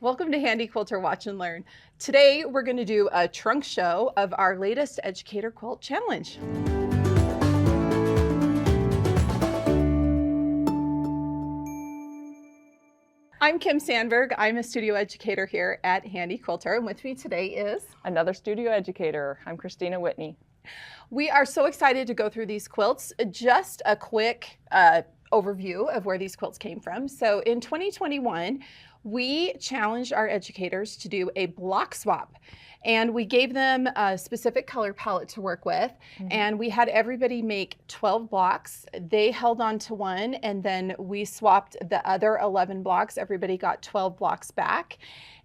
Welcome to Handi Quilter Watch and Learn. Today we're going to do a trunk show of our latest Educator Quilt Challenge. I'm Kim Sandberg. I'm a studio educator here at Handi Quilter, and with me today is another studio educator. I'm Christina Whitney. We are so excited to go through these quilts. Just a quick overview of where these quilts came from. So in 2021, we challenged our educators to do a block swap, and we gave them a specific color palette to work with. And we had everybody make 12 blocks. They held on to one, and then we swapped the other 11 blocks. Everybody got 12 blocks back,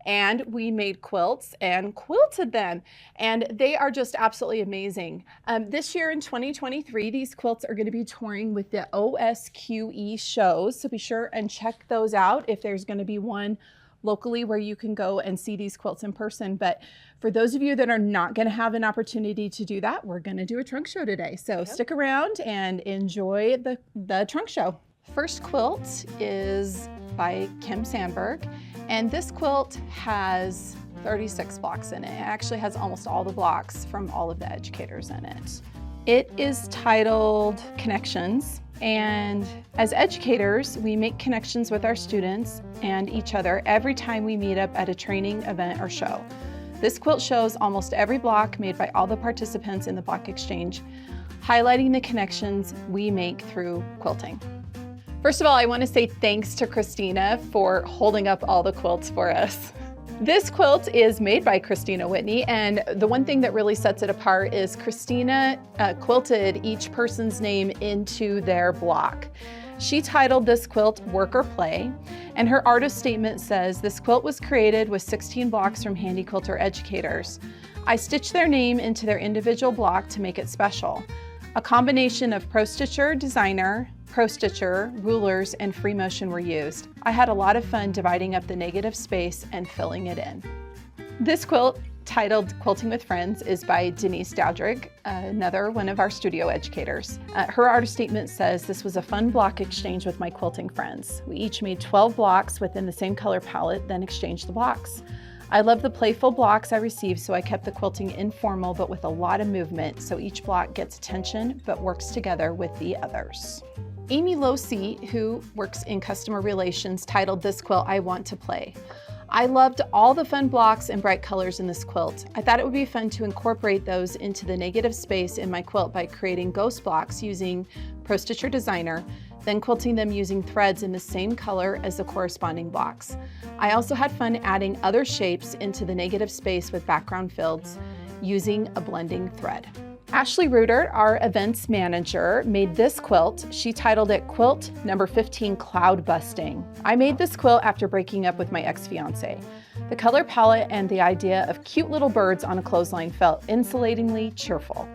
and we made quilts and quilted them, and they are just absolutely amazing. This year in 2023, these quilts are going to be touring with the OSQE shows, so be sure and check those out if there's going to be one locally where you can go and see these quilts in person. But for those of you that are not going to have an opportunity to do that, we're going to do a trunk show today. So stick around and enjoy the trunk show. First quilt is by Kim Sandberg, and this quilt has 36 blocks in it. It actually has almost all the blocks from all of the educators in it. It is titled Connections, and as educators, we make connections with our students and each other every time we meet up at a training, event, or show. This quilt shows almost every block made by all the participants in the block exchange, highlighting the connections we make through quilting. First of all, I want to say thanks to Christina for holding up all the quilts for us. This quilt is made by Christina Whitney, and the one thing that really sets it apart is Christina quilted each person's name into their block. She titled this quilt Work or Play, and her artist statement says, "This quilt was created with 16 blocks from Handi Quilter educators. I stitched their name into their individual block to make it special. A combination of Pro Stitcher, Designer, Pro Stitcher, rulers, and free motion were used. I had a lot of fun dividing up the negative space and filling it in." This quilt, titled Quilting with Friends, is by Denise Dowdrick, another one of our studio educators. Her artist statement says, "This was a fun block exchange with my quilting friends. We each made 12 blocks within the same color palette, then exchanged the blocks. I love the playful blocks I received, so I kept the quilting informal but with a lot of movement, so each block gets attention but works together with the others." Amy Losey, who works in customer relations, titled this quilt I Want to Play. "I loved all the fun blocks and bright colors in this quilt. I thought it would be fun to incorporate those into the negative space in my quilt by creating ghost blocks using Pro Stitcher Designer, then quilting them using threads in the same color as the corresponding blocks. I also had fun adding other shapes into the negative space with background fields using a blending thread." Ashley Reuter, our events manager, made this quilt. She titled it Quilt Number 15 Cloud Busting. "I made this quilt after breaking up with my ex-fiance. The color palette and the idea of cute little birds on a clothesline felt insulatingly cheerful.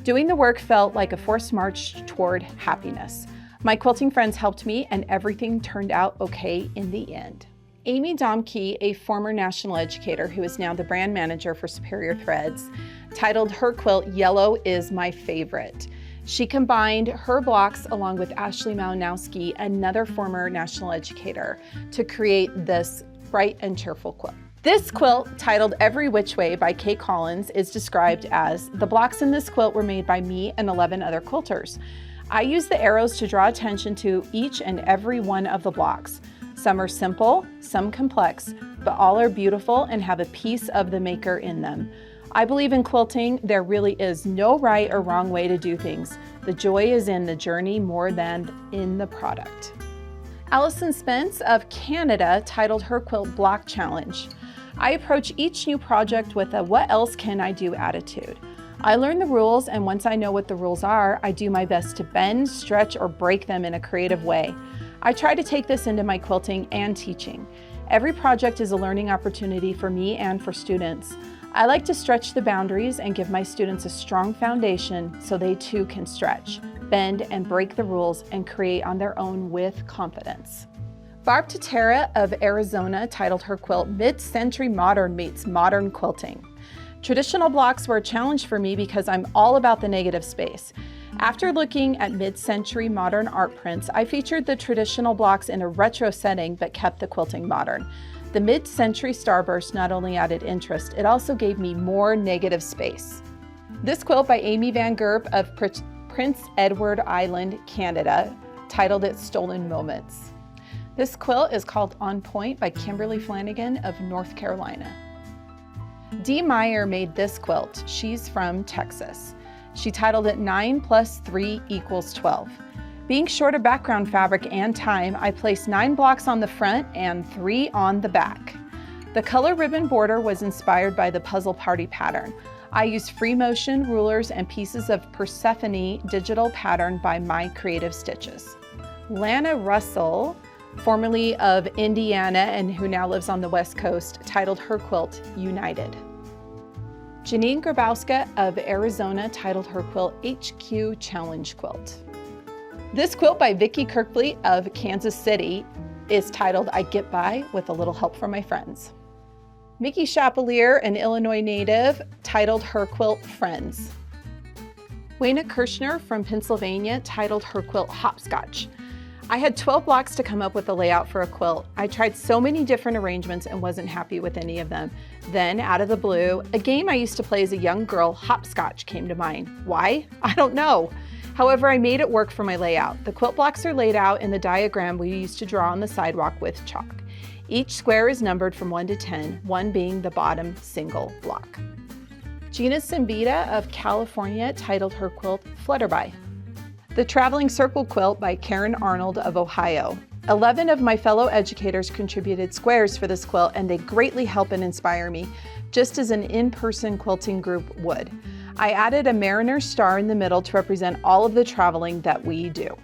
Doing the work felt like a forced march toward happiness. My quilting friends helped me, and everything turned out okay in the end." Amy Domke, a former national educator who is now the brand manager for Superior Threads, titled her quilt Yellow is My Favorite. She combined her blocks along with Ashley Malinowski, another former national educator, to create this bright and cheerful quilt. This quilt, titled Every Which Way by Kay Collins, is described as, "The blocks in this quilt were made by me and 11 other quilters. I used the arrows to draw attention to each and every one of the blocks. Some are simple, some complex, but all are beautiful and have a piece of the maker in them. I believe in quilting, there really is no right or wrong way to do things. The joy is in the journey more than in the product." Allison Spence of Canada titled her quilt Block Challenge. "I approach each new project with a what else can I do attitude. I learn the rules, and once I know what the rules are, I do my best to bend, stretch, or break them in a creative way. I try to take this into my quilting and teaching. Every project is a learning opportunity for me and for students. I like to stretch the boundaries and give my students a strong foundation so they too can stretch, bend, and break the rules and create on their own with confidence." Barb Tatera of Arizona titled her quilt Mid-Century Modern Meets Modern Quilting. "Traditional blocks were a challenge for me because I'm all about the negative space. After looking at mid-century modern art prints, I featured the traditional blocks in a retro setting but kept the quilting modern. The mid-century starburst not only added interest, it also gave me more negative space. This quilt by Amy Van Gerp of Prince Edward Island, Canada, titled it Stolen Moments. This quilt is called On Point by Kimberly Flanagan of North Carolina. Dee Meyer made this quilt. She's from Texas. She titled it 9 + 3 = 12. Being short of background fabric and time, I placed 9 blocks on the front and 3 on the back. The color ribbon border was inspired by the Puzzle Party pattern. I used free motion rulers and pieces of Persephone digital pattern by My Creative Stitches. Lana Russell, formerly of Indiana and who now lives on the West Coast, titled her quilt United. Janine Grabowska of Arizona titled her quilt HQ Challenge Quilt. This quilt by Vicki Kirkby of Kansas City is titled I Get By with a Little Help from My Friends. Mickey Chapelier, an Illinois native, titled her quilt Friends. Wayna Kirshner from Pennsylvania titled her quilt Hopscotch. I had 12 blocks to come up with a layout for a quilt. I tried so many different arrangements and wasn't happy with any of them. Then, out of the blue, a game I used to play as a young girl, Hopscotch, came to mind. Why? I don't know. However, I made it work for my layout. The quilt blocks are laid out in the diagram we used to draw on the sidewalk with chalk. Each square is numbered from 1 to 10, 1 being the bottom single block. Gina Simbita of California titled her quilt Flutterby. The Traveling Circle Quilt by Karen Arnold of Ohio. 11 of my fellow educators contributed squares for this quilt, and they greatly help and inspire me, just as an in-person quilting group would. I added a mariner star in the middle to represent all of the traveling that we do.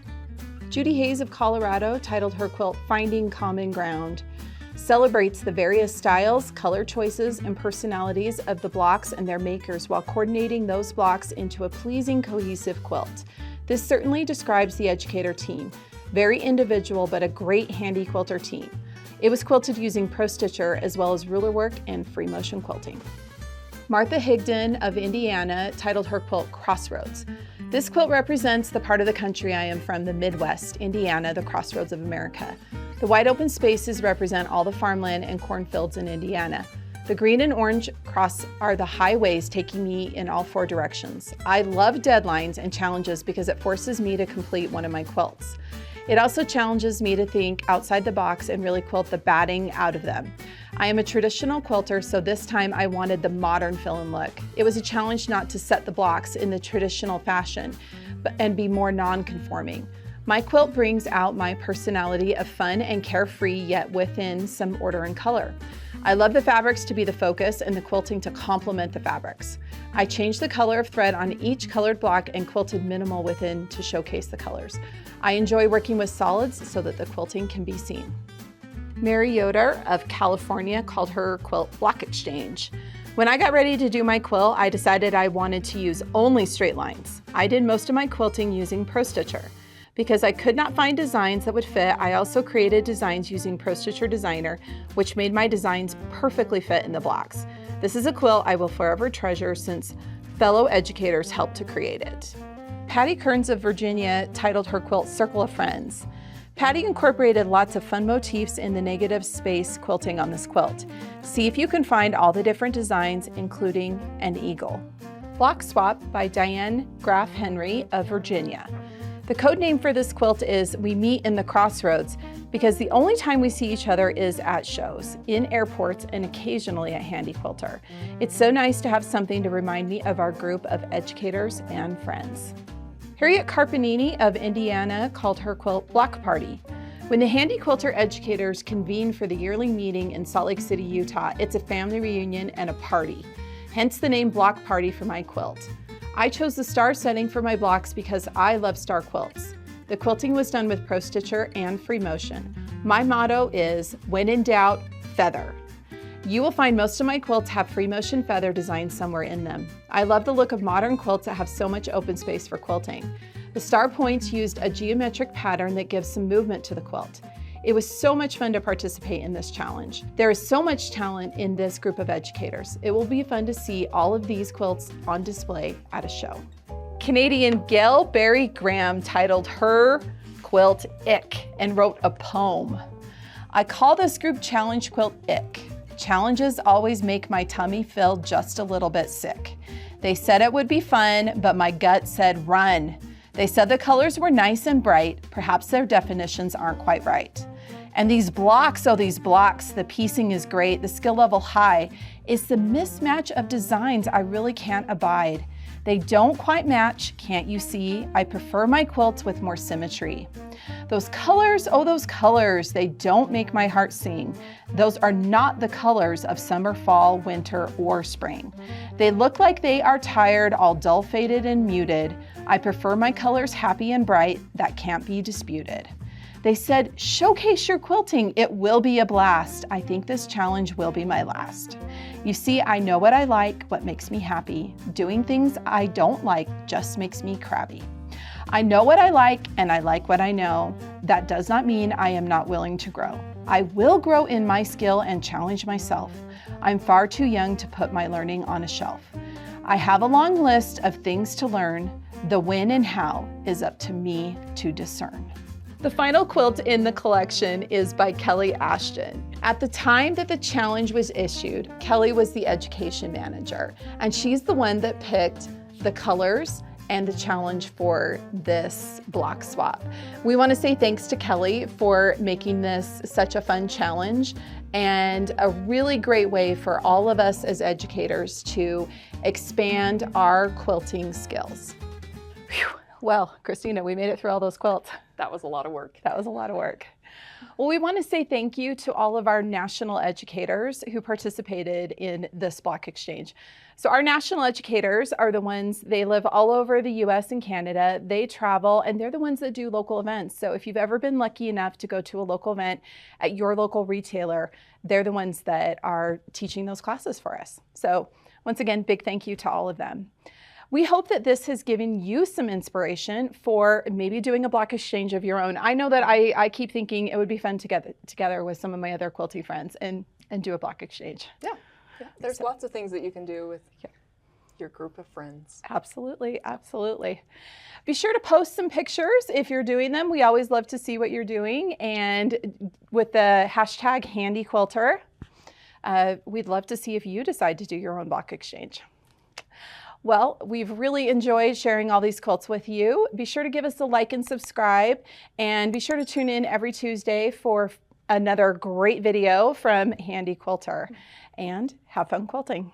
Judy Hayes of Colorado titled her quilt Finding Common Ground. Celebrates the various styles, color choices, and personalities of the blocks and their makers while coordinating those blocks into a pleasing, cohesive quilt. This certainly describes the Educator team. Very individual, but a great Handi Quilter team. It was quilted using Pro Stitcher as well as ruler work and free motion quilting. Martha Higdon of Indiana titled her quilt Crossroads. This quilt represents the part of the country I am from, the Midwest, Indiana, the crossroads of America. The wide open spaces represent all the farmland and cornfields in Indiana. The green and orange cross are the highways taking me in all 4 directions. I love deadlines and challenges because it forces me to complete one of my quilts. It also challenges me to think outside the box and really quilt the batting out of them. I am a traditional quilter, so this time I wanted the modern feel and look. It was a challenge not to set the blocks in the traditional fashion and be more non-conforming. My quilt brings out my personality of fun and carefree, yet within some order and color. I love the fabrics to be the focus and the quilting to complement the fabrics. I changed the color of thread on each colored block and quilted minimal within to showcase the colors. I enjoy working with solids so that the quilting can be seen. Mary Yoder of California called her quilt Block Exchange. When I got ready to do my quilt, I decided I wanted to use only straight lines. I did most of my quilting using Pro Stitcher. Because I could not find designs that would fit, I also created designs using Pro Stitcher Designer, which made my designs perfectly fit in the blocks. This is a quilt I will forever treasure since fellow educators helped to create it. Patty Kearns of Virginia titled her quilt Circle of Friends. Patty incorporated lots of fun motifs in the negative space quilting on this quilt. See if you can find all the different designs, including an eagle. Block Swap by Diane Graff Henry of Virginia. The code name for this quilt is We Meet in the Crossroads because the only time we see each other is at shows, in airports, and occasionally at Handi Quilter. It's so nice to have something to remind me of our group of educators and friends. Harriet Carpanini of Indiana called her quilt Block Party. When the Handi Quilter educators convene for the yearly meeting in Salt Lake City, Utah, it's a family reunion and a party. Hence the name Block Party for my quilt. I chose the star setting for my blocks because I love star quilts. The quilting was done with Pro Stitcher and free motion. My motto is, when in doubt, feather. You will find most of my quilts have free motion feather design somewhere in them. I love the look of modern quilts that have so much open space for quilting. The star points used a geometric pattern that gives some movement to the quilt. It was so much fun to participate in this challenge. There is so much talent in this group of educators. It will be fun to see all of these quilts on display at a show. Canadian Gail Barry Graham titled her quilt Ick and wrote a poem. I call this group challenge quilt ick. Challenges always make my tummy feel just a little bit sick. They said it would be fun, but my gut said run. They said the colors were nice and bright. Perhaps their definitions aren't quite right. And these blocks, oh these blocks, the piecing is great, the skill level high. It's the mismatch of designs I really can't abide. They don't quite match, can't you see? I prefer my quilts with more symmetry. Those colors, oh those colors, they don't make my heart sing. Those are not the colors of summer, fall, winter, or spring. They look like they are tired, all dull, faded, and muted. I prefer my colors happy and bright, that can't be disputed. They said, showcase your quilting, it will be a blast. I think this challenge will be my last. You see, I know what I like, what makes me happy. Doing things I don't like just makes me crabby. I know what I like and I like what I know. That does not mean I am not willing to grow. I will grow in my skill and challenge myself. I'm far too young to put my learning on a shelf. I have a long list of things to learn. The when and how is up to me to discern. The final quilt in the collection is by Kelly Ashton. At the time that the challenge was issued, Kelly was the education manager, and she's the one that picked the colors and the challenge for this block swap. We want to say thanks to Kelly for making this such a fun challenge and a really great way for all of us as educators to expand our quilting skills. Whew. Well, Christina, we made it through all those quilts. That was a lot of work. That was a lot of work. Well, we want to say thank you to all of our national educators who participated in this block exchange. So our national educators are the ones, they live all over the US and Canada. They travel and they're the ones that do local events. So if you've ever been lucky enough to go to a local event at your local retailer, they're the ones that are teaching those classes for us. So once again, big thank you to all of them. We hope that this has given you some inspiration for maybe doing a block exchange of your own. I know that I keep thinking it would be fun to get together with some of my other quilting friends and do a block exchange. Yeah. There's lots of things that you can do with your group of friends. Absolutely, absolutely. Be sure to post some pictures if you're doing them. We always love to see what you're doing. And with the hashtag Handi Quilter, we'd love to see if you decide to do your own block exchange. Well, we've really enjoyed sharing all these quilts with you. Be sure to give us a like and subscribe, and be sure to tune in every Tuesday for another great video from Handi Quilter, and have fun quilting.